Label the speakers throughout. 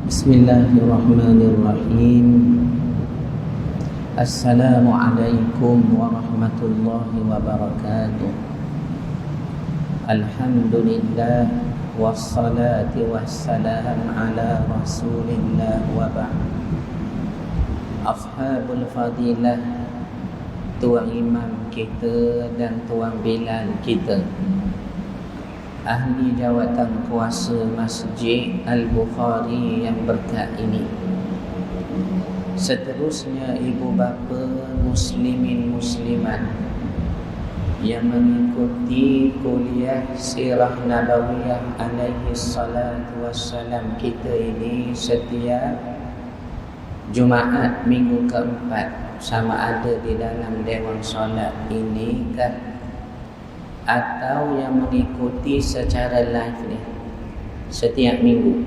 Speaker 1: Bismillahirrahmanirrahim. Assalamualaikum warahmatullahi wabarakatuh. Alhamdulillah wassalatu wassalam ala rasulillah wa ba'd. Ashabul fadilah, tuan imam kita dan tuan bilal kita, ahli jawatan kuasa Masjid Al-Bukhari yang berkat ini, seterusnya ibu bapa muslimin muslimat yang mengikuti kuliah sirah nabawiyah alaihi salatu wassalam kita ini setiap Jumaat minggu keempat, sama ada di dalam dewan solat ini kah atau yang mengikuti secara live ni setiap minggu.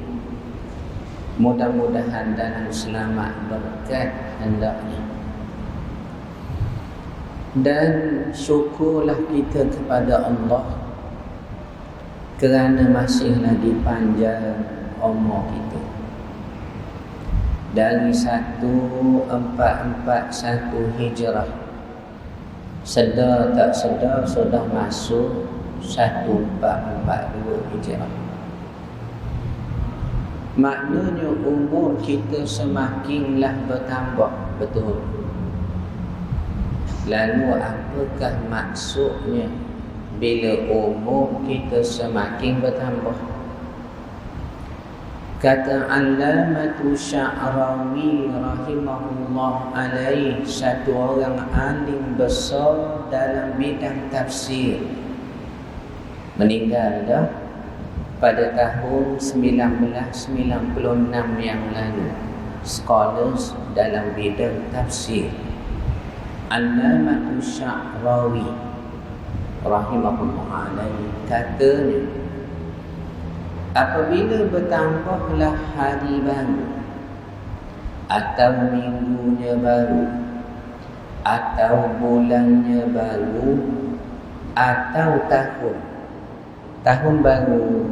Speaker 1: Mudah-mudahan dalam selamat berkat hendaknya. Dan syukurlah kita kepada Allah kerana masih lagi panjang umur kita. Dari 1441 Hijrah, sedar tak sedar sudah masuk 1442 Hijrah. Maknanya umur kita semakinlah bertambah, betul. Lalu apakah maksudnya bila umur kita semakin bertambah? Kata Allamatu Sya'rawi rahimahullah alaih, satu orang alim besar dalam bidang tafsir, meninggal dah pada tahun 1996 yang lalu. Scholars dalam bidang tafsir, Allamatu Sya'rawi rahimahullah alaih, katanya apabila bertambahlah hari baru atau minggunya baru atau bulannya baru atau tahun baru,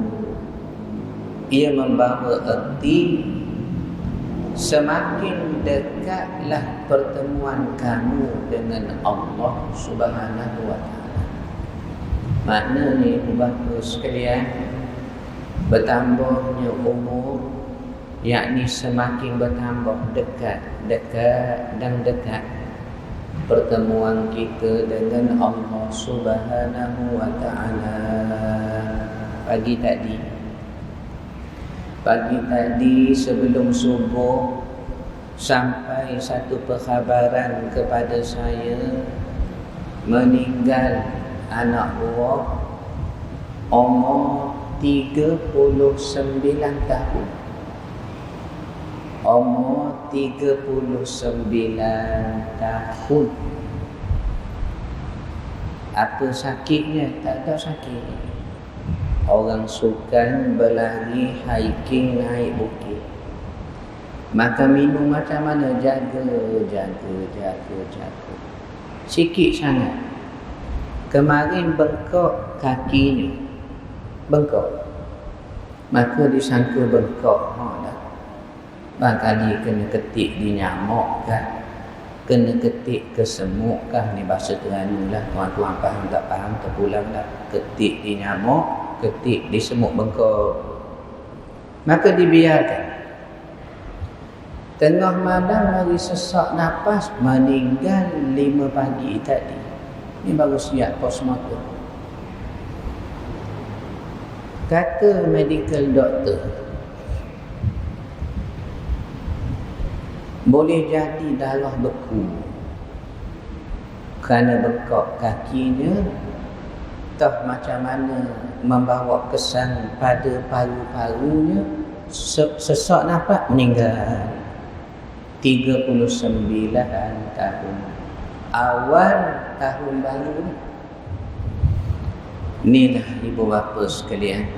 Speaker 1: ia membawa erti semakin dekatlah pertemuan kamu dengan Allah Subhanahu wa ta'ala. Maknanya ibu bapa sekalian, bertambahnya umur, yakni semakin bertambah dekat pertemuan kita dengan Allah Subhanahu wa ta'ala. Pagi tadi sebelum subuh sampai satu perkhabaran kepada saya, meninggal anak buah umur 39 tahun. Umur 39 tahun. Apa sakitnya? Tak tahu sakit. Orang sukan berlari, hiking, naik bukit. Maka minum macam mana? Jaga. Sikit sangat. Kemarin bengkok kakinya. Bengkok, maka disangka bengkok. Barangkali kena ketik di nyamuk kah, kena ketik ke semut kah, ni bahasa Terengganu lah. Tuan-tuan faham tak faham terpulang dah. Ketik di nyamuk, ketik di semut, bengkok. Maka dibiarkan. Tengah malam lagi sesak nafas, meninggal 5 pagi tadi. Ni baru siap postmortem. Kata medical doctor, boleh jadi darah beku kerana bengkok kakinya, entah macam mana membawa kesan pada paru-parunya, sesak nafas, meninggal. 39 tahun. Awal tahun baru ni. Inilah ibu bapa sekalian.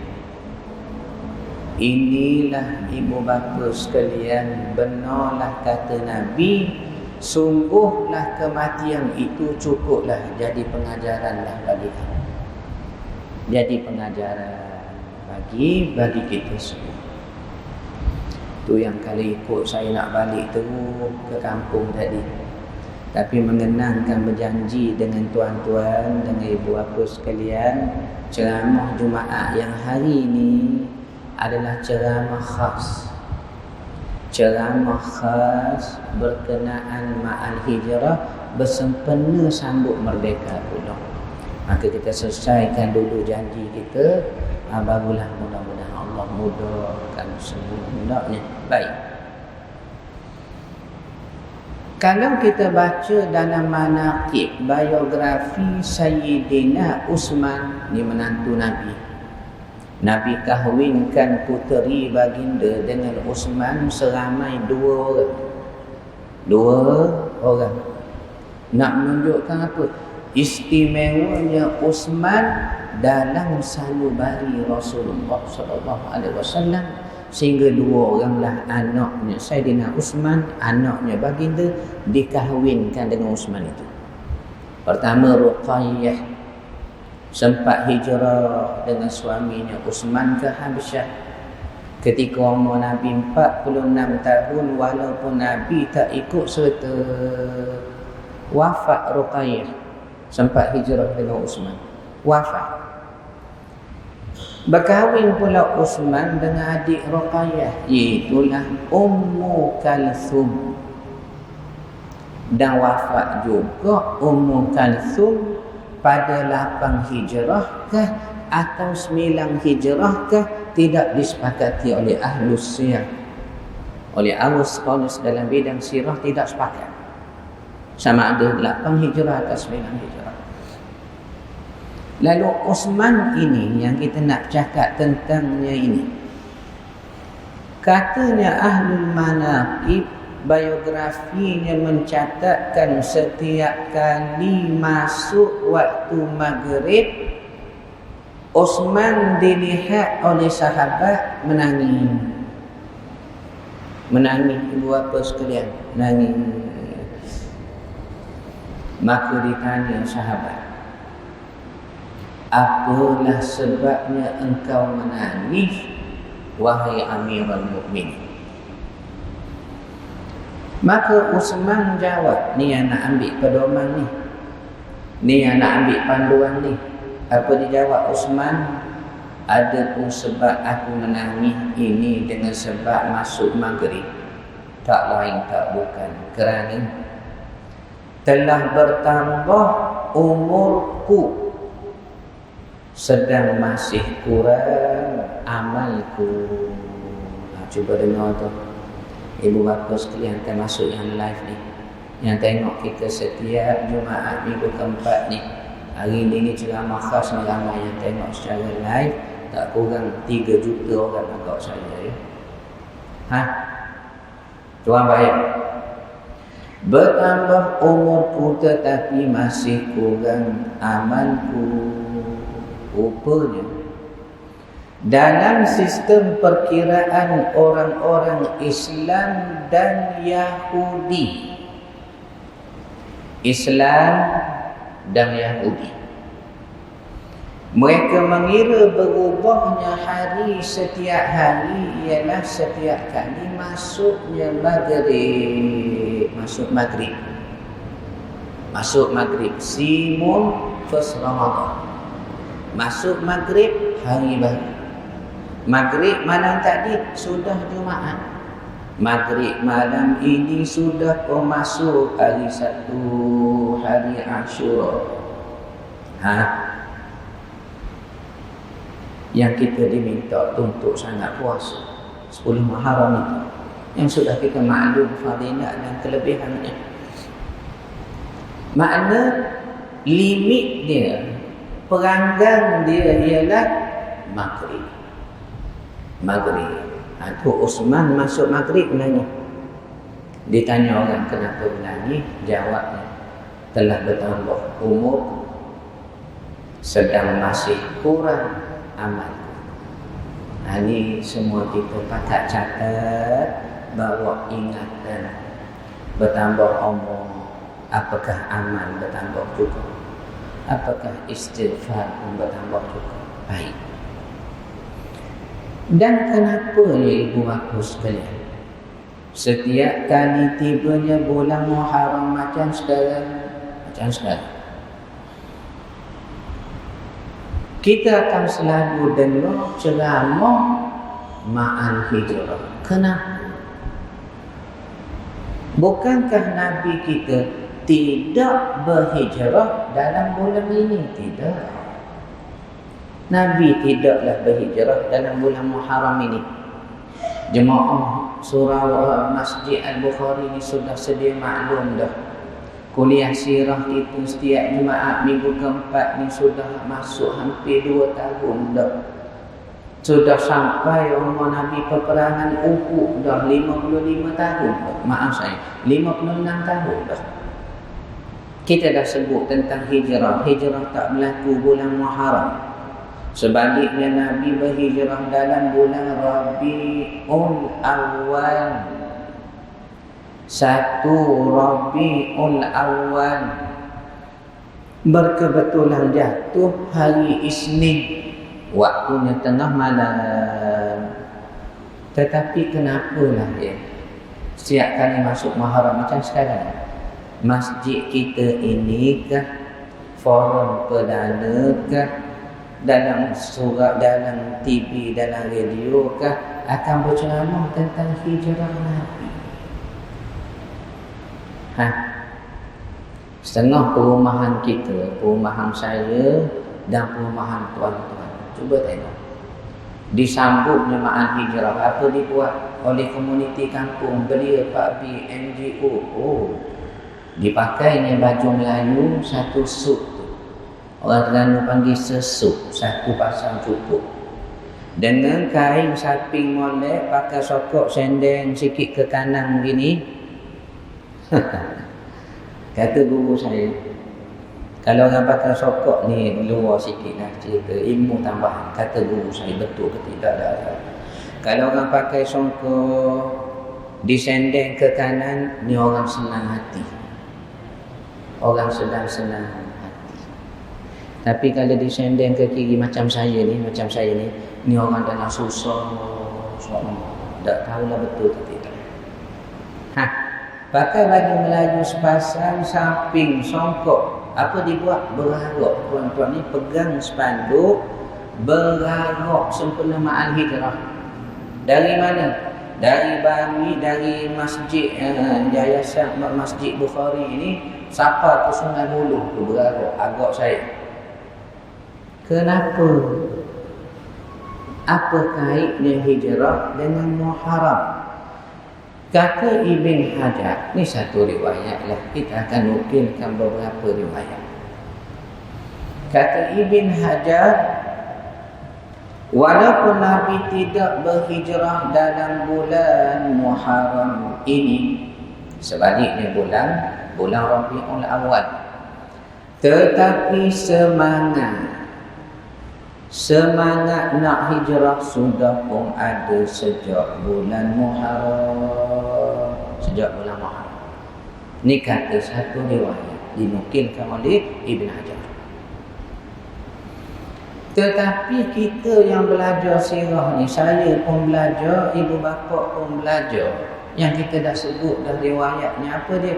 Speaker 1: Inilah ibu bapa sekalian, benarlah kata Nabi, sungguhlah kematian itu cukuplah jadi pengajaranlah bagi kamu. Jadi pengajaran bagi kita semua. Tu yang kalau ikut saya nak balik terus ke kampung tadi. Tapi mengenangkan berjanji dengan tuan-tuan, dengan ibu bapa sekalian, ceramah Jumaat yang hari ini adalah ceramah khas. Ceramah khas berkenaan ma'al hijrah bersempena sambut merdeka pula. Maka kita selesaikan dulu janji kita, barulah mudah-mudahan Allah mudahkan semua hendaknya. Baik. Kalau kita baca dalam manaqib biografi Sayyidina Uthman, ni menantu Nabi. Nabi kahwinkan puteri baginda dengan Uthman seramai 2 orang. 2 orang. Nak menunjukkan apa? Istimewanya Uthman dalam sanubari Rasulullah SAW, sehingga 2 oranglah anaknya Sayyidina Uthman, anaknya baginda, dikahwinkan dengan Uthman itu. Pertama, Ruqayyah sempat hijrah dengan suaminya Uthman ke Habasyah. Ketika umur Nabi 46 tahun, walaupun Nabi tak ikut serta, wafat Ruqayyah. Sempat hijrah dengan Uthman, wafat. Berkahwin pula Uthman dengan adik Ruqayyah, iaitulah Ummu Kalthum. Dan wafat juga Ummu Kalthum pada 8 hijrah kah atau 9 hijrah kah, tidak disepakati oleh Ahlus Sirah. Oleh Ahlus Scholars dalam bidang sirah tidak sepakat sama ada 8 hijrah atau 9 hijrah. Lalu Uthman ini yang kita nak cakap tentangnya ini, katanya Ahlul Manaqib biografinya mencatatkan setiap kali masuk waktu maghrib, Uthman dilihat oleh sahabat menangis. Menangis, ibu bapa sekalian, menangis. Maka ditanya sahabat, apalah sebabnya engkau menangis, wahai Amirul Mukminin? Maka Uthman jawab, ni yang nak ambil pedoman ni, ni yang nak ambil panduan ni. Apa dijawab Uthman? Ada pun sebab aku menangis ini dengan sebab masuk maghrib, tak lain tak bukan kerana telah bertambah umurku, sedang masih kurang amalku. Cuba dengar tu ibu bapa sekalian, termasuk yang live ni, yang tengok kita setiap Jumaat minggu keempat ni. Hari ni ceramah khas ni, ramai yang tengok secara live, tak kurang 3 juta orang agak saya ya. Tuan baik. Bertambah umurku tetapi masih kurang amalku. Rupanya dalam sistem perkiraan orang-orang Islam dan Yahudi, Islam dan Yahudi, mereka mengira berubahnya hari setiap hari ialah setiap kali masuknya maghrib. Masuk maghrib Simun first Ramadan. Masuk maghrib hari baru. Maghrib malam tadi sudah Jumaat. Maghrib malam ini sudah masuk hari Sabtu, hari Ashura. Yang kita diminta untuk sangat puasa 10 Muharram itu, yang sudah kita maklum fadilah dan kelebihannya. Makna limit dia, peranggang dia ialah maghrib. Itu Uthman masuk maghrib menangis. Ditanya orang kenapa menangis, jawabnya telah bertambah umur, sedang masih kurang amal. Ini semua kita patut catat, bawa ingatan. Bertambah umur, apakah amal bertambah juga? Apakah istighfar pun bertambah juga? Baik. Dan kenapa ya ibu bapa sekalian? Setiap kali tibanya bulan Muharram macam sekarang, kita akan selalu dengar ceramah ma'al hijrah. Kenapa? Bukankah Nabi kita tidak berhijrah dalam bulan ini? Tidak. Nabi tidaklah berhijrah dalam bulan Muharram ini. Jemaah surau Masjid Al-Bukhari ini sudah sedia maklum dah. Kuliah sirah itu setiap Jumaat minggu keempat ni sudah masuk hampir 2 tahun dah. Sudah sampai umur Nabi peperangan Uhud dah 55 tahun dah. Maaf saya, 56 tahun dah. Kita dah sebut tentang hijrah. Hijrah tak berlaku bulan Muharram. Sebaliknya Nabi berhijrah dalam bulan Rabiul Awal. 1 Rabiul Awal berkebetulan jatuh hari Isnin, waktunya tengah malam. Tetapi kenapalah ya, setiap kali masuk Muharram macam sekarang, masjid kita ini kah, forum perdana kah, dalam surat, dalam TV, dalam radio kah, akan berceramah tentang hijrah Nabi. Setengah perumahan kita, perumahan saya dan perumahan tuan-tuan, cuba tengok, disambut jemaah hijrah. Apa dibuat oleh komuniti kampung, belia Pak B, NGO. Dipakainya baju Melayu, satu suit tu, orang Terengganu panggil sesup, satu pasang cukup, dengan kain saping molek, pakai sokok sendeng sikit ke kanan begini. Kata guru saya, kalau orang pakai sokok ni luar sikit lah cerita ilmu tambahan. Kata guru saya, betul ke tidak dah. Kalau orang pakai sokok disendeng ke kanan, ni orang senang hati, orang sedang senang hati. Tapi kalau disendeng ke kiri macam saya ni, ni orang dalam susah, tak tahulah betul ke tidak. Pakai baju Melayu sepasang, samping songkok. Apa dibuat? Berharap. Tuan-tuan ni pegang spanduk berharap sempena ma'al hijrah. Dari mana? Dari Bami, dari masjid Yayasan Masjid Bukhari ini, sampai ke Sungai Buloh tu berharap agak saya. Kenapa? Apa kaitnya hijrah dengan Muharram? Kata Ibn Hajar, ni satu riwayat lah, kita akan nukilkan beberapa riwayat. Kata Ibn Hajar, walaupun Nabi tidak berhijrah dalam bulan Muharram ini, sebaliknya bulan Rabiul Awal, tetapi semangat nak hijrah sudah pun ada sejak bulan Muharram. Ni kata satu riwayat dinukilkan oleh Ibn Hajar. Tetapi kita yang belajar sirah ni, saya pun belajar, ibu bapa pun belajar, yang kita dah sebut dah riwayatnya, apa dia?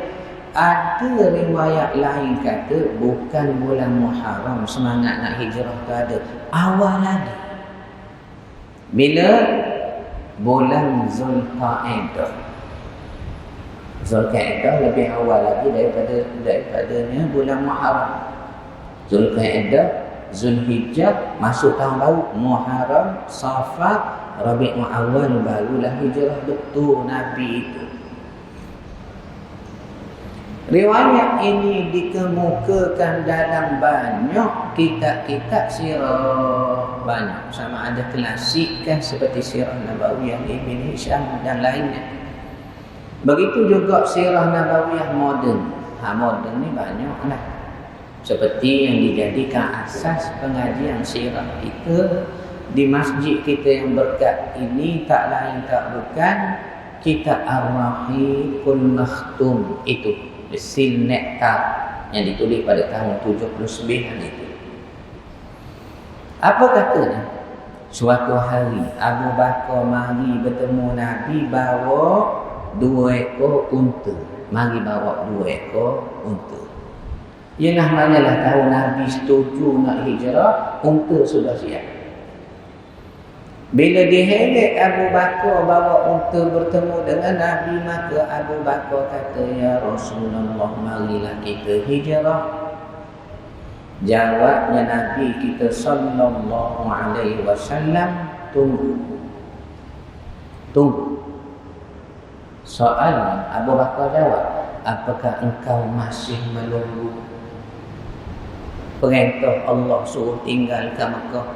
Speaker 1: Ada riwayat lain kata bukan bulan Muharram semangat nak hijrah tu ada, awal lagi. Bila? Bulan Zulqa'dah. Zulqa'dah lebih awal lagi daripadanya bulan Muharram. Zulqa'dah, Zulhijjah, masuk tahun baru, Muharram, Safar, Rabiul Awal, barulah hijrah betul Nabi itu. Riwayat ini dikemukakan dalam banyak kitab-kitab sirah, banyak, sama ada klasik kan, seperti Sirah Nabawiyah Ibn Hisham dan lainnya. Begitu juga Sirah Nabawiyah moden. Moden ni banyak lah, seperti yang dijadikan asas pengajian sirah kita di masjid kita yang berkat ini, tak lain tak bukan kitab Ar-Rahiqul Makhtum itu, Sil Nektar, yang ditulis pada tahun 79 itu. Apa katanya? Suatu hari Abu Bakar mari bertemu Nabi bawa 2 ekor unta. Mari bawa 2 ekor unta. Ialah manalah tahu Nabi setuju nak hijrah, unta sudah siap. Bila dihelek Abu Bakar bawa unta bertemu dengan Nabi, maka Abu Bakar kata, ya Rasulullah, marilah kita hijrah. Jawabnya Nabi kita sallallahu alaihi wasallam, tunggu. Soalnya Abu Bakar jawab, apakah engkau masih menunggu perintah Allah suruh tinggal ke Mekah?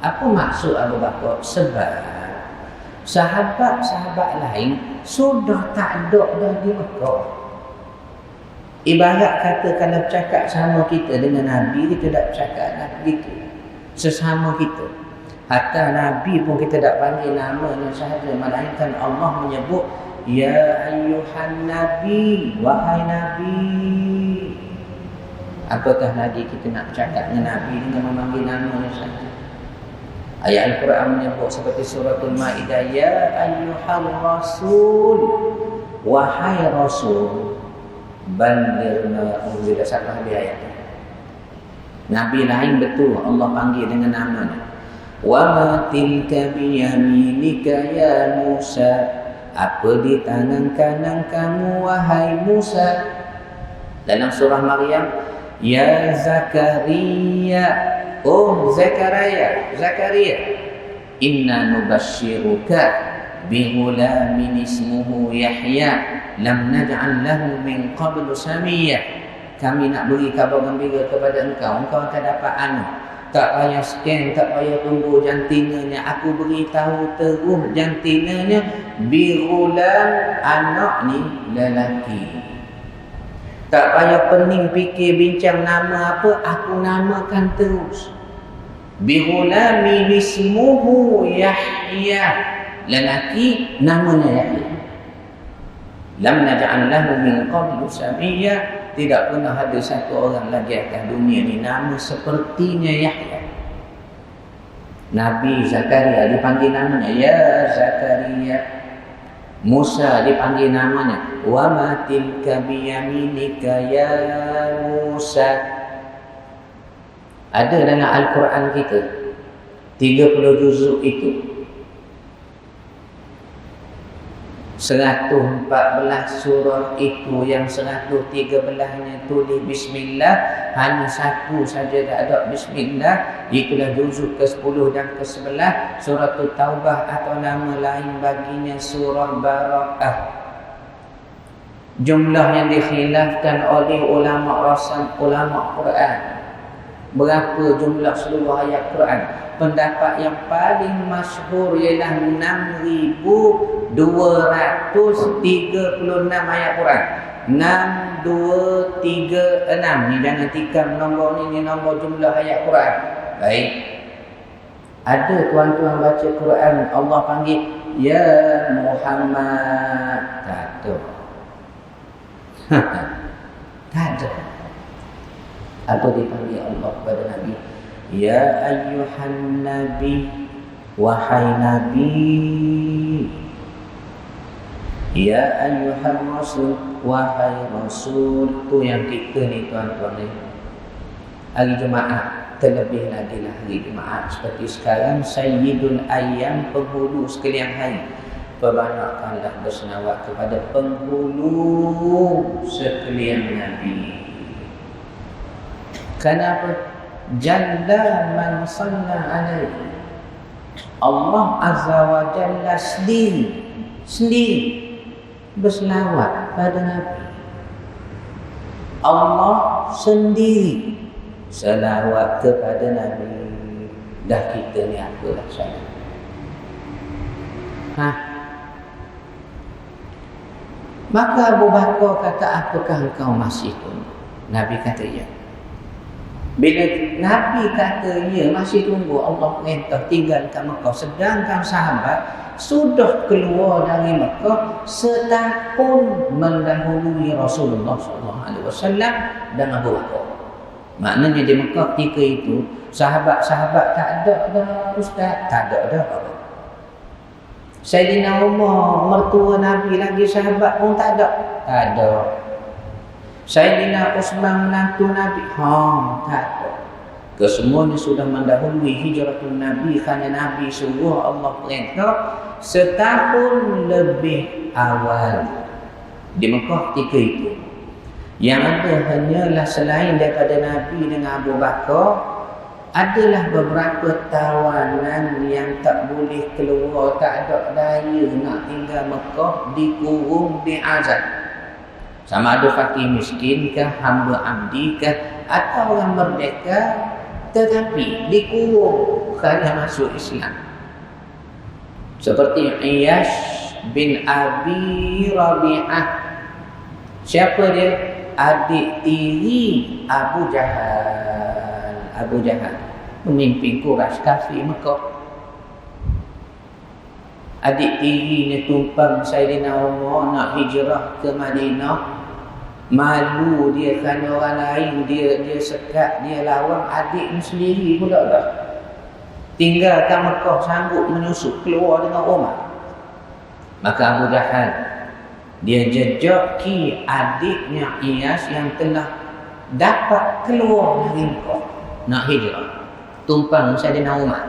Speaker 1: Apa maksud Abu Bakar? Sebab sahabat-sahabat lain sudah tak ada dah di Mekah. Ibarat kata kalau bercakap sama kita dengan Nabi, kita tak bercakap lah begitu. Sesama kita. Hatta Nabi pun kita tak panggil namanya sahaja. Melainkan Allah menyebut, ya ayyuhan Nabi, wahai Nabi. Apakah lagi kita nak bercakap dengan Nabi dengan memanggil namanya sahaja? Ayat Al-Quran menyebut seperti suratul Ma'idah, ya ayyuhal rasul, wahai Rasul, bandir ma unzila, sampai habis ayat. Nabi lain betul Allah panggil dengan namanya. Wa ma tilka biyaminika ya Musa, apa di tangan kanan kamu wahai Musa. Dalam surah Maryam, ya Zakaria, oh Zakaria, inna nubashiruka bighulamin ismuhu Yahya lam naj'al lahu min qablu samiyya. Kami nak beri kabar gembira kepada engkau akan dapat anak. Tak payah scan, tak payah tunggu jantinanya. Aku beritahu terus jantinanya, bighulam, anak ni lelaki. Tak payah pening fikir bincang nama apa, aku namakan terus. Bighulamin ismuhu Yahya, lelaki namanya Yahya. Lam naj'al lahu min qablu samiyya, tidak pernah ada satu orang lagi atas dunia ni nama sepertinya Yahya. Nabi Zakaria dipanggil namanya, ya Zakaria. Musa dipanggil namanya, wa ma tilka biyaminika ya Musa. Ada dalam Al-Quran kita 30 juzuk itu, 114 surah itu, yang 113-nya tulis Bismillah, hanya satu saja tak ada Bismillah, itulah juzuk ke-10 dan ke-11 surah Taubah, atau nama lain baginya surah Bara'ah. Jumlah yang dikhilafkan oleh ulama rasam, ulama Quran, berapa jumlah seluruh ayat Quran. Pendapat yang paling masyhur ialah 6,236 ayat Quran. 6236 ni jangan tikam nombor ni nombor jumlah ayat Quran. Baik. Ada tuan-tuan baca Quran Allah panggil ya Muhammad, tak ada. Tak ada. Apa dipanggil Allah kepada Nabi? Ya ayyuhan Nabi, wahai Nabi. Ya ayyuhan Rasul, wahai Rasul. Tu yang kita ni tuan-tuan ni. Hari Jumaat, terlebih lagi lah hari Jumaat seperti sekarang, Sayyidul Ayyam, penghulu sekalian hari. Perbanyakkanlah berselawat kepada penghulu sekalian Nabi. Kenapa? Jalla man salla alaihi. Allah Azza wa Jalla sendiri berselawat pada Nabi. Allah sendiri selawat kepada Nabi. Dah kita ni apalah saya. Maka Abu Bakar kata, apakah engkau masih tunggu? Nabi kata ya. Bila Nabi kata ya, masih tunggu, Allah perintah tinggalkan Mekah. Sedangkan sahabat sudah keluar dari Mekah setahun mendahului Rasulullah SAW dan Abu Bakar. Maknanya di Mekah ketika itu sahabat-sahabat tak ada dah ustaz, tak ada dah apa. Sayyidina Umar, mertua Nabi lagi sahabat pun tak ada. Tak ada. Sayyidina Utsman, menantu Nabi, tak ada. Kesemuanya sudah mendahului hijratul Nabi kerana Nabi suruh Allah perintah setahun lebih awal di Mekah ketika itu. Yang ada hanyalah selain daripada Nabi dengan Abu Bakar, adalah beberapa tawanan yang tak boleh keluar, tak ada daya nak tinggal Mekah, dikurung, diazab. Sama ada fakir miskin kah, hamba abdi kah, atau orang merdeka tetapi dikurung kerana masuk Islam. Seperti Iyash bin Abi Rabi'ah. Siapa dia? Adik tiri Abu Jahal. Abu Jahal, pemimpin Quraisy kafir Mekah. Adik tirinya tumpang Sayyidina Umar nak hijrah ke Madinah. Malu dia kerana orang lain, dia sekat, dia lawan adiknya sendiri pula dah. Tinggalkan Mekah, sanggup menyusup keluar dengan Umar. Maka Abu Jahal, dia jejaki adiknya Iyas yang telah dapat keluar dari Mekah, nak hijrah, tumpang Sayyidina Umar.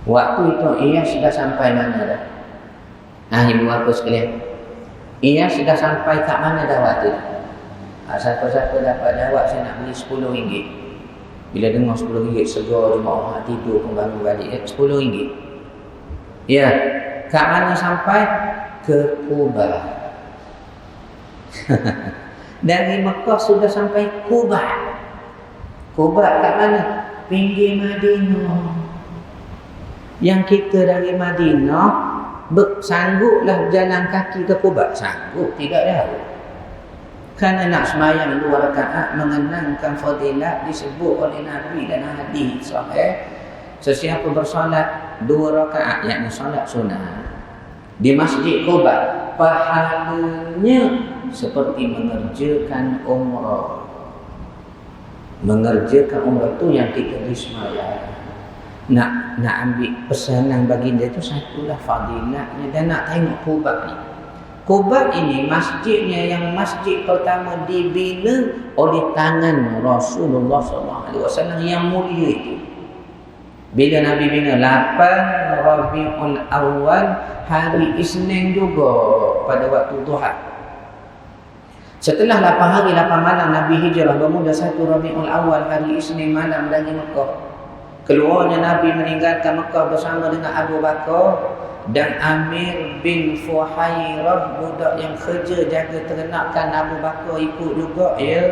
Speaker 1: Waktu itu Iyas sudah sampai mana dah? Ibu bapa sekalian, Iyas sudah sampai kat mana dah waktu? Siapa-siapa dapat jawab, saya nak beli RM10. Bila dengar RM10, segar jemaah tidur pun bangun balik. RM10. Ya, kat mana sampai? Ke Kuba. Dari Mekah sudah sampai Kuba. Kuba kat mana? Pinggir Madinah. Yang kita dari Madinah sangguplah jalan kaki ke Kuba? Sanggup, tidak jauh. Kerana nak semayang 2 rakaat mengenangkan fadilat disebut oleh Nabi dan hadis sahih. Sesiapa bersolat 2 rakaat, yakni solat sunnah di Masjid Kuba, pahalanya seperti mengerjakan umrah. Mengerjakan umrah tu yang kita disemayang. Nak ambil pesanan baginda itu satulah fadilatnya. Dan nak tengok Kuba ni. Kuba ini masjidnya yang masjid pertama dibina oleh tangan Rasulullah SAW yang mulia itu. Bila Nabi bina 8 Rabiul Awal, hari Isnin juga pada waktu duha. Setelah 8 hari 8 malam Nabi hijrah, bermula 1 Rabiul Awal, hari Isnin malam dari Mekah. Keluarnya Nabi meninggalkan Mekah bersama dengan Abu Bakar dan Amir bin Fuhairah, budak yang kerja jaga ternakan Abu Bakar ikut juga, ya.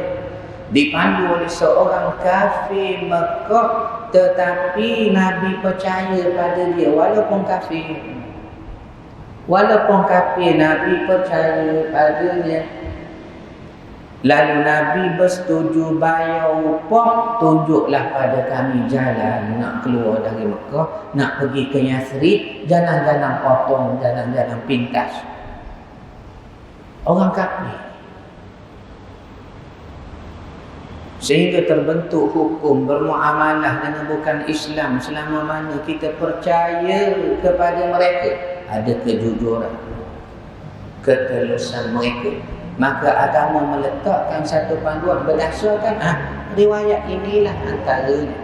Speaker 1: Dipandu oleh seorang kafir Mekah, tetapi Nabi percaya pada dia walaupun kafir. Walaupun kafir, Nabi percaya padanya. Lalu Nabi bersetuju bayar upah, tunjuklah pada kami jalan nak keluar dari Mekah, nak pergi ke Yathrib, jalan-jalan potong, jalan-jalan pintas. Orang kafir. Sehingga terbentuk hukum bermuamalah dengan bukan Islam selama mana kita percaya kepada mereka, ada kejujuran, ketulusan mereka. Maka agama meletakkan satu panduan berdasarkan riwayat inilah antaranya.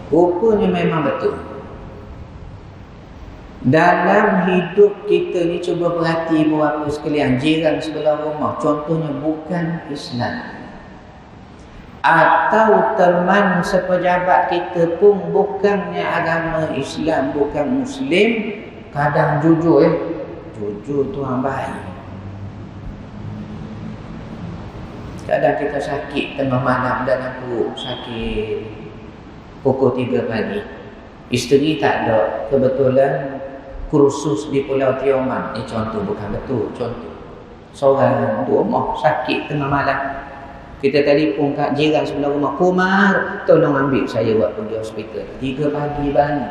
Speaker 1: Rupanya memang betul. Dalam hidup kita ni, cuba perhati ibu bapa sekalian, jiran sebelah rumah contohnya bukan Islam, atau teman sepejabat kita pun bukannya agama Islam, bukan Muslim, kadang jujur jujur tu orang baik. Kadang kita sakit tengah malam dalam perut, sakit pukul 3 pagi. Isteri tak ada, kebetulan kursus di Pulau Tioman. Contoh, bukan betul, contoh. Seorang rumah sakit tengah malam. Kita telefon kat jiran sebelah rumah, "Kumar, tolong ambil saya buat pergi hospital." 3 pagi bangun,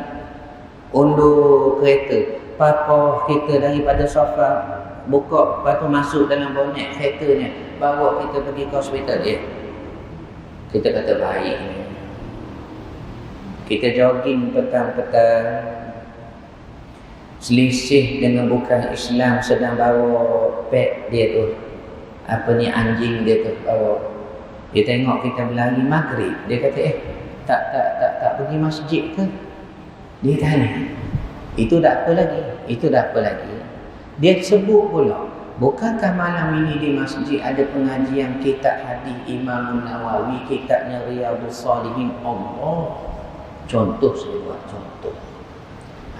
Speaker 1: undur kereta. Papa kita daripada sofa buka, lepas tu masuk dalam bonet keretanya, bawa kita pergi ke hospital dia. Kita kata baik. Kita jogging petang-petang, selisih dengan bukan Islam sedang bawa pet dia tu, apa ni, anjing dia tu bawa. Dia tengok kita berlari maghrib, dia kata tak pergi masjid ke? Dia tanya. Itu dah apa lagi? Dia sebut pula, bukankah malam ini di masjid ada pengajian kitab hadis Imam Nawawi, kitabnya Riyadhus Shalihin? Allah. Contoh saya buat contoh.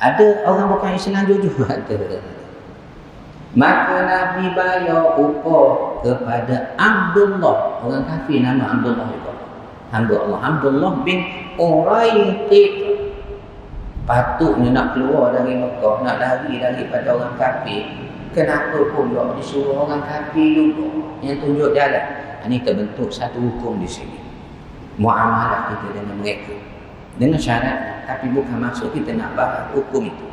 Speaker 1: Ada orang bukan Islam jujur ada. Maka Nabi bayar upah kepada Abdullah, orang kafir nama Abdullah juga. Abdullah bin Uraiqit. Patutnya nak keluar dari Mekah, nak lari daripada orang kafir. Kenapa pula disuruh orang kafir juga yang tunjuk jalan? Ini terbentuk satu hukum di sini. Muamalah kita dengan mereka. Dengan syarat, tapi bukan maksud kita nak bahas hukum itu.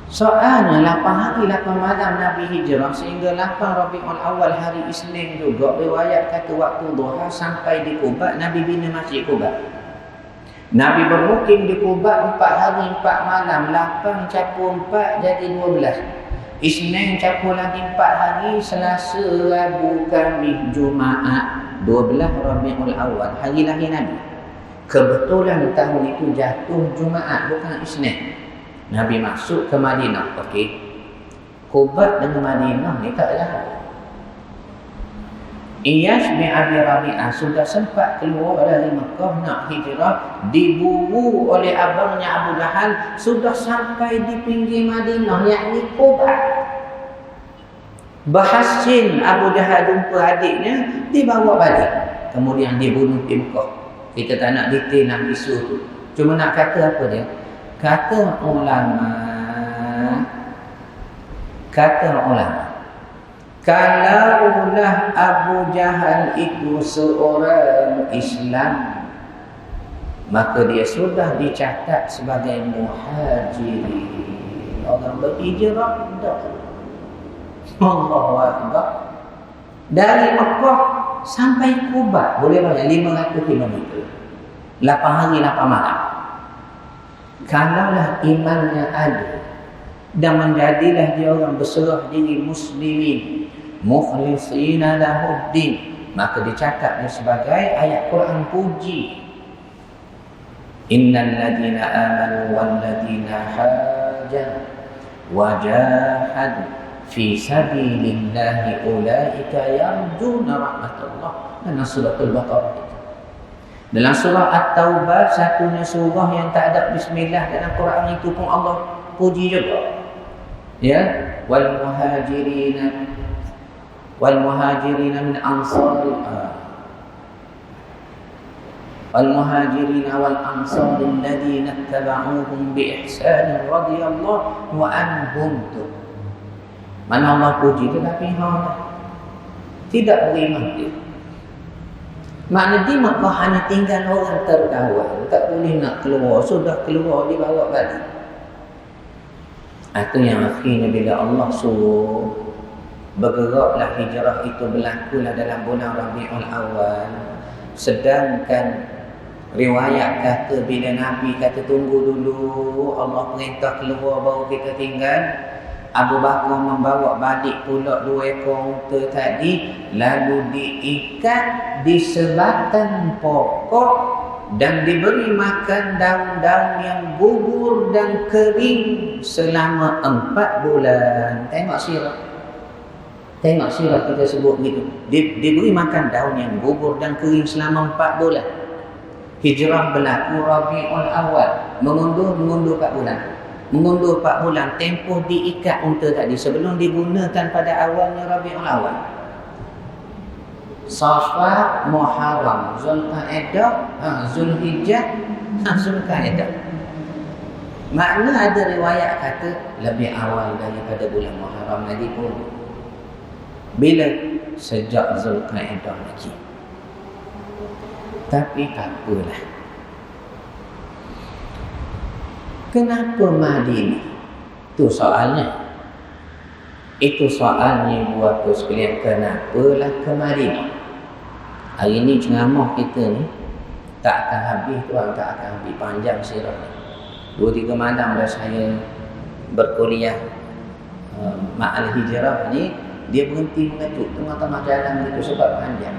Speaker 1: Soalnya 8 hari 8 malam Nabi hijrah sehingga 8 Rabiul Awal hari Isnin juga. Riwayat kata waktu duha sampai di Quba, Nabi bina masjid Quba. Nabi bermukim di Quba 4 hari 4 malam. 8 campur 4 jadi 12. Isnin campur lagi 4 hari, Selasa, Rabu, Khamis, Jumaat. 12 Rabiul Awal hari lahir Nabi. Kebetulan tahun itu jatuh Jumaat, bukan Isnin. Nabi masuk ke Madinah. Okey. Quba dengan Madinah ni tak jauh. Iyash bin Abi Rabi'ah sudah sempat keluar dari Mekah nak hijrah, diburu oleh abangnya Abu Jahal, sudah sampai di pinggir Madinah, yakni Quba. Berhasil Abu Jahal jumpa adiknya, dibawa balik. Kemudian dibunuh di Mekah. Kita tak nak detail nak isu tu. Cuma nak kata apa dia? Kata ulama, kalaulah Abu Jahal itu seorang Islam, maka dia sudah dicatat sebagai muhajirin, orang berhijrah. Allahu Akbar. Dari Mekah sampai Quba boleh banyak 500 km, 8 hari 8 malam. Kalaulah imannya ada dan menjadilah dia orang berserah diri muslimin mukhlisina lahuddin, maka dicatatnya sebagai ayat Quran puji. Innal ladina amanu wal ladina hajaru wa jahadu fi sabilillahi ulaika yarjuna rahmatullah. Dalam surah Al-Baqarah. Dalam surah At-Taubah, satunya surah yang tak ada bismillah dalam Quran itu pun Allah puji juga. Ya, wal muhajirina min ansari wal muhajirina wal ansari alladhina ittaba'uhum bi ihsan radhiyallahu anhum. Mana Allah puji tetapi tidak beriman dia. Makna di Mekah hanya tinggal orang terkawal, tak boleh nak keluar. Sudah keluar dibawa balik. Itu yang akhirnya bila Allah suruh bergeraklah hijrah itu berlakulah dalam bulan Rabiul Awal. Sedangkan riwayat kata bila Nabi kata tunggu dulu, Allah perintah keluar baru kita tinggal. Abu Bakar membawa balik pula 2 ekor unta tadi, lalu diikat di sebatan pokok dan diberi makan daun-daun yang gugur dan kering selama 4 bulan. Tengok sirah kita sebut gitu. Diberi makan daun yang gugur dan kering selama 4 bulan. Hijrah berlaku Rabiul Awal, mengundur 4 bulan. Mengundur 4 bulan, tempoh diikat unta tadi sebelum digunakan pada awalnya Rabiul Awal. Safar, Muharram, Zulqa'dah, Zulhijjah, Zulqa'dah. Makna ada riwayat kata lebih awal daripada bulan Muharram lagi pun. Bila? Sejak Zulqa'dah lagi. Tapi tak apalah. Kenapa Madinah? Itu soalnya. Itu soalnya buat tu sekalian. Kenapalah ke Madinah? Hari ni ceramah kita ni Tak akan habis tuan, tak akan habis. Panjang sirah ni. 2-3 malam dah saya berkuliah Ma'al Hijrah ni. Dia berhenti mengajuk tengah-tengah jalan itu sebab panjang.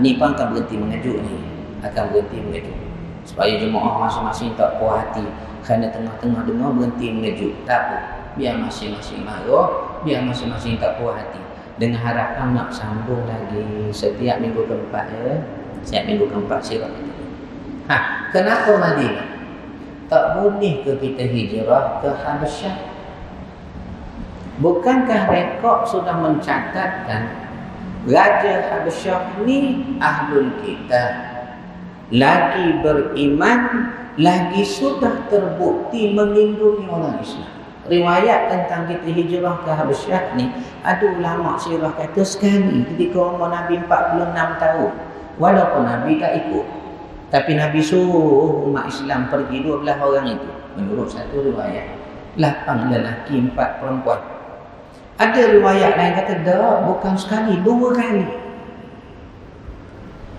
Speaker 1: Ni pun akan berhenti mengajuk ni. Akan berhenti mengajuk. Supaya jemaah masing-masing tak puas hati. Kerana tengah-tengah dengar berhenti mengajuk. Tak apa. Biar masing-masing marah. Biar masing-masing tak puas hati. Dengan harapan nak sambung lagi setiap minggu keempat ya. Setiap minggu keempat sirah itu. Kenapa Madinah? Tak boleh ke kita hijrah ke Habasyah? Bukankah rekod sudah mencatatkan Raja Habasyah ni ahlul kitab, lagi beriman, lagi sudah terbukti melindungi orang Islam. Riwayat tentang kita hijrah ke Habasyah ni, ada ulama sirah kata sekali ketika umur Nabi 46 tahun. Walaupun Nabi tak ikut, tapi Nabi suruh umat Islam pergi 12 orang itu. Menurut satu riwayat 8 lelaki 4 perempuan. Ada riwayat lain kata dah, bukan sekali, 2 kali.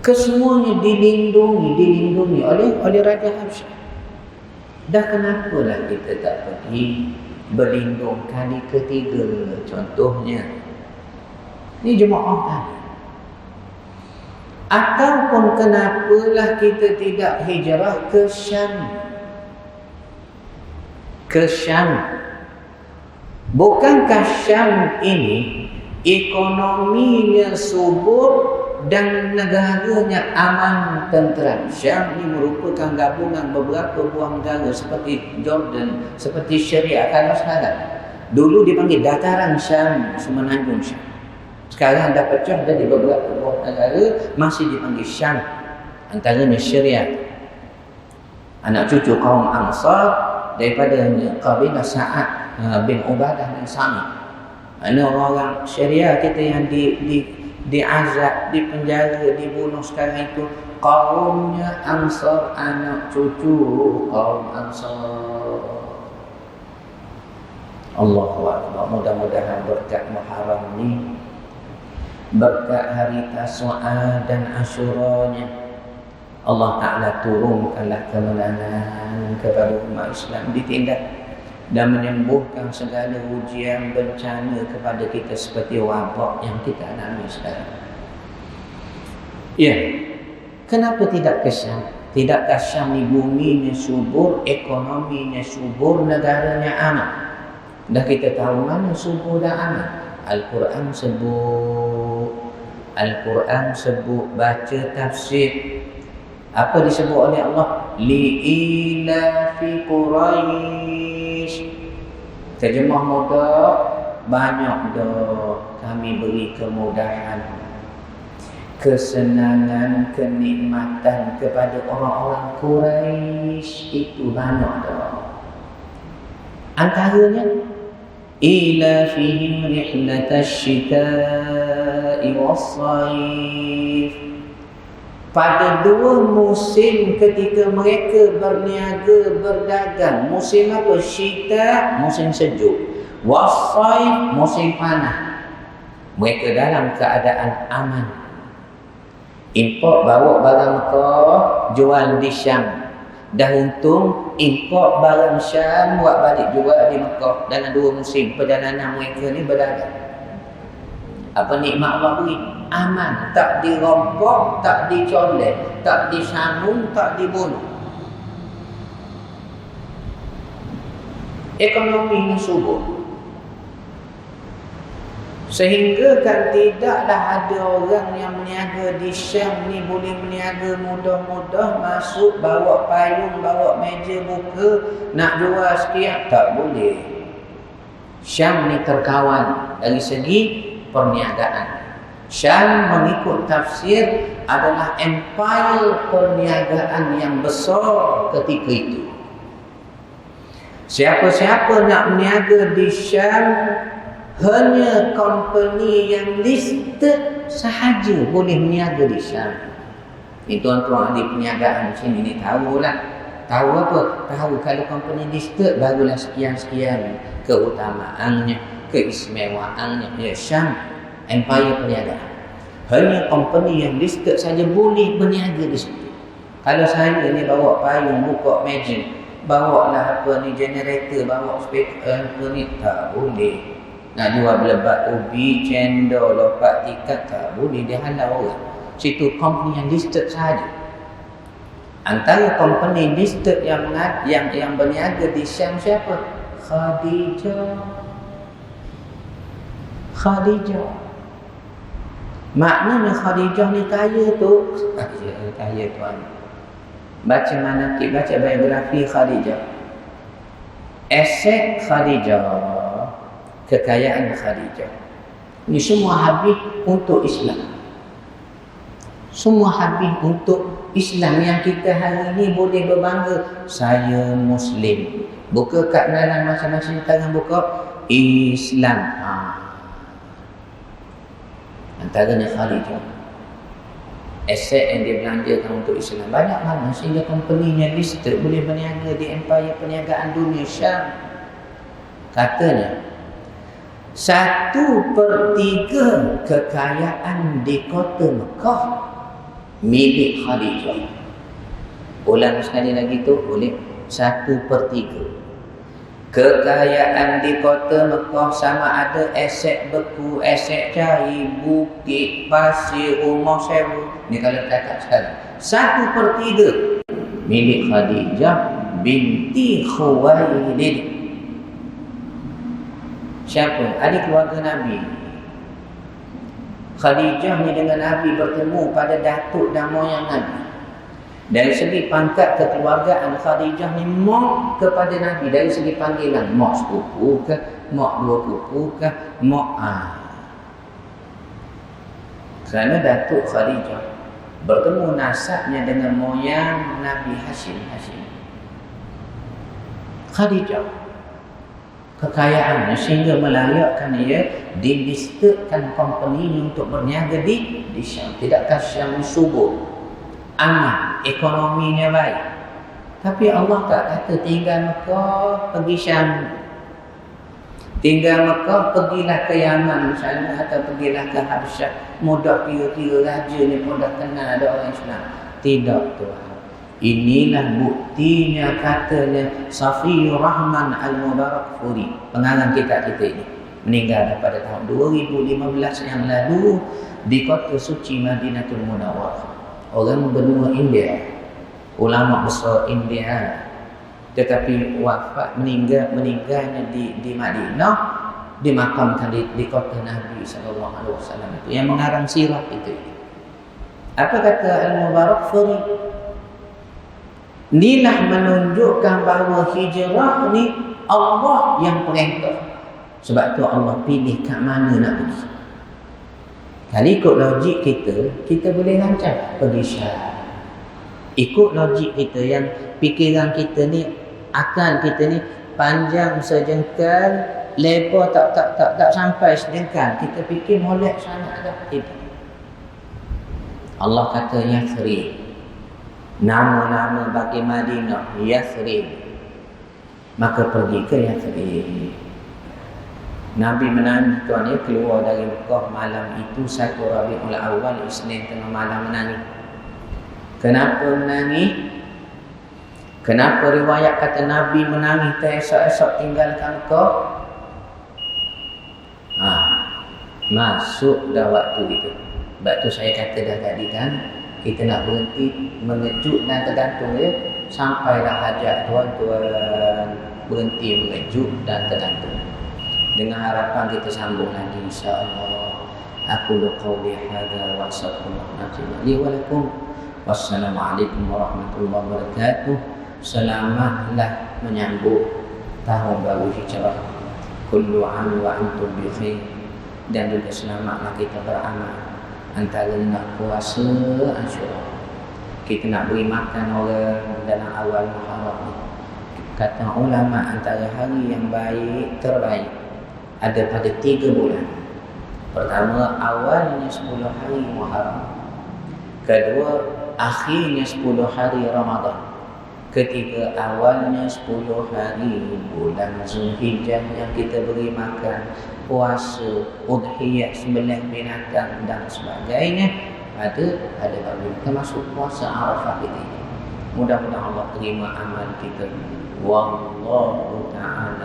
Speaker 1: Kesemuanya dilindungi oleh Raja Habasyah. Dah kenapalah kita tak pergi berlindung kali ketiga? Contohnya ni jemaah tadi. Ataupun kenapalah kita tidak hijrah ke Syam? Ke Syam. Bukankah Syam ini ekonominya subur dan negaranya aman tentram? Syam ini merupakan gabungan beberapa buah negara seperti Jordan, seperti Syria. Kalau sekarang, dulu dipanggil dataran Syam, semenanjung Syam. Sekarang dah pecah jadi beberapa buah negara, masih dipanggil Syam. Antaranya Syria. Anak cucu kaum Ansar daripada kabilah Sa'ad bin Ubadah bin Sami. Ini orang-orang Syria kita yang diazab, dipenjara, dibunuh sekarang itu kaumnya Ansar, anak cucu kaum Ansar. Allahu Akbar. Mudah-mudahan berkat Muharram ni, berkat hari Tasu'a dan Asyuranya, Allah Ta'ala turunkanlah kemenangan kepada umat Islam ditindak dan menyembuhkan segala ujian bencana kepada kita seperti wabak yang kita alami sekarang. Ya, kenapa tidak ke Syam? Tidakkah Syam ni buminya subur, ekonominya subur, negaranya aman? Dah kita tahu mana subur dan aman. Al-Quran sebut, baca tafsir. Apa disebut oleh Allah? Li'ilafi Quraisy. Terjemah mudah, banyak dah kami beri kemudahan, kesenangan, kenikmatan kepada orang-orang Quraisy. Itu banyak dah. Antaranya ilafihim rihlatash syita'i was-sayf. Pada 2 musim ketika mereka berniaga, berdagang. Musim apa? Syita, musim sejuk. Wasayf, musim panas. Mereka dalam keadaan aman. Import bawa barang Mekah, jual di Syam. Dah untung, import barang Syam, buat balik jual di Mekah. Dalam 2 musim perjalanan mereka ni berdagang. Apa nikmat Allah beri? Aman, tak dirompok, tak dicolek, tak disambung, tak dibunuh. Ekonomi subur. Sehingga kan tidaklah ada orang yang meniaga di Syam ni boleh meniaga mudah-mudah, masuk, bawa payung, bawa meja buka, nak jual sekian, tak boleh. Syam ni terkawal dari segi perniagaan. Syam mengikut tafsir adalah empire perniagaan yang besar ketika itu. Siapa-siapa nak berniaga di Syam, hanya company yang listed sahaja boleh berniaga di Syam. Ini tuan-tuan ahli perniagaan sini ni tahulah. Tahu apa? Tahu kalau company listed barulah sekian-sekian keutamaannya, keistimewaannya. Ya, Syam empire perniagaan. Hanya company yang listed saja boleh berniaga di situ. Kalau saya ni bawa payung, buka meja, bawa lah apa ni generator, bawa speaker apa ni, tak boleh. Nak jual belebat ubi, cendol, lompat tikat, tak boleh, dia halau orang. Situ company yang listed sahaja. Antara company listed yang berniaga di Syam siapa? Khadijah. Maknanya Khadijah ni kaya tu. Kaya tuan. Baca manaqib, baca biografi Khadijah. Aset Khadijah, kekayaan Khadijah. Ini semua habis untuk Islam. Semua habis untuk Islam yang kita hari ini boleh berbangga. Saya Muslim. Buka kat dalam masing-masing tangan buka Islam. Antaranya Khadijah. Aset yang dia belanjakan untuk Islam banyak mana sehingga company-nya listed boleh berniaga di empire perniagaan dunia Syam. Katanya 1/3 kekayaan di kota Mekah milik Khadijah. Ulang sekali lagi tu boleh. 1/3 kekayaan di kota Mekah sama ada aset beku, aset cair, bukit, pasir, rumah sewa. Ni kalau cakap sekarang 1/3 milik Khadijah binti Khuwailid. Siapa? Adik keluarga Nabi. Khadijah ni dengan Nabi bertemu pada datuk dan moyang Nabi. Dari segi pangkat kekeluargaan Khadijah ni mak kepada Nabi. Dari segi panggilan mak sepupu ke, mak dua pupu ke, mak kerana datuk Khadijah bertemu nasabnya dengan moyang Nabi Hashim. Khadijah kekayaannya sehingga melayakkan ia dilistatkan company untuk berniaga di Syam. Tidakkah Syam subur, aman, ekonominya baik? Tapi Allah tak kata tinggal Mekah pergi Syam, tinggal Mekah pergilah ke Yaman misalnya, atau pergilah ke Habsyah. Mudah kira-kira raja ni pun dah kenal ada orang Islam. Tidak Tuhan. Inilah buktinya katanya Safiyur Rahman Al-Mubarakfuri, pengarang kitab kita ini, meninggal pada tahun 2015 yang lalu di kota suci Madinatul Munawwarah. Orang benua India, ulama besar India, tetapi wafat meninggalnya di Madinah, dimakamkan di kota Nabi SAW itu, yang mengarang sirah itu. Apa kata Al-Mubarakfuri? Inilah menunjukkan bahawa hijrah ni Allah yang perintah. Sebab tu Allah pilih kat mana nak pergi. Kalau ikut logik kita boleh rancang pergi Syam. Ikut logik kita, yang fikiran kita ni, akal kita ni panjang sejengkal, lebar tak sampai sejengkal, kita fikir molek sangat dah. Tidak. Allah kata Yathrib, nama-nama bagi Madinah Yathrib, maka pergi ke Yathrib. Nabi menangis tuan ya, keluar dari Mekah malam itu 1 Rabiul Awal, Isnin tengah malam menangis. Kenapa menangis? Kenapa riwayat kata Nabi menangis esok-esok tinggalkan Mekah? Masuk dah waktu itu. Sebab tu saya kata dah tadi kan, kita nak berhenti mengejut dan tergantung ya, sampailah hajat tuan-tuan, berhenti mengejut dan tergantung. Dengan harapan kita sambung lagi insya-Allah. Aku qauli hadza wa astaghfirullah li wa lakum. Wassalamualaikum warahmatullahi wabarakatuh. Selamatlah menyambut tahun baru Hijrah. Kullu 'am wa antum bi khair. Dan juga selamatlah kita beramal antara nak puasa Asyura. Kita nak beri makan orang dalam awal Muharram. Kata ulama antara hari yang baik terbaik ada pada 3 bulan. Pertama, awalnya 10 hari Muharram. Kedua, akhirnya 10 hari Ramadan. Ketiga, awalnya 10 hari bulan Zulhijjah yang kita beri makan, puasa, udhiyah, sembelih binatang dan sebagainya pada hari termasuk puasa Arafah ini. Mudah-mudahan Allah terima amal kita. Wallahu ta'ala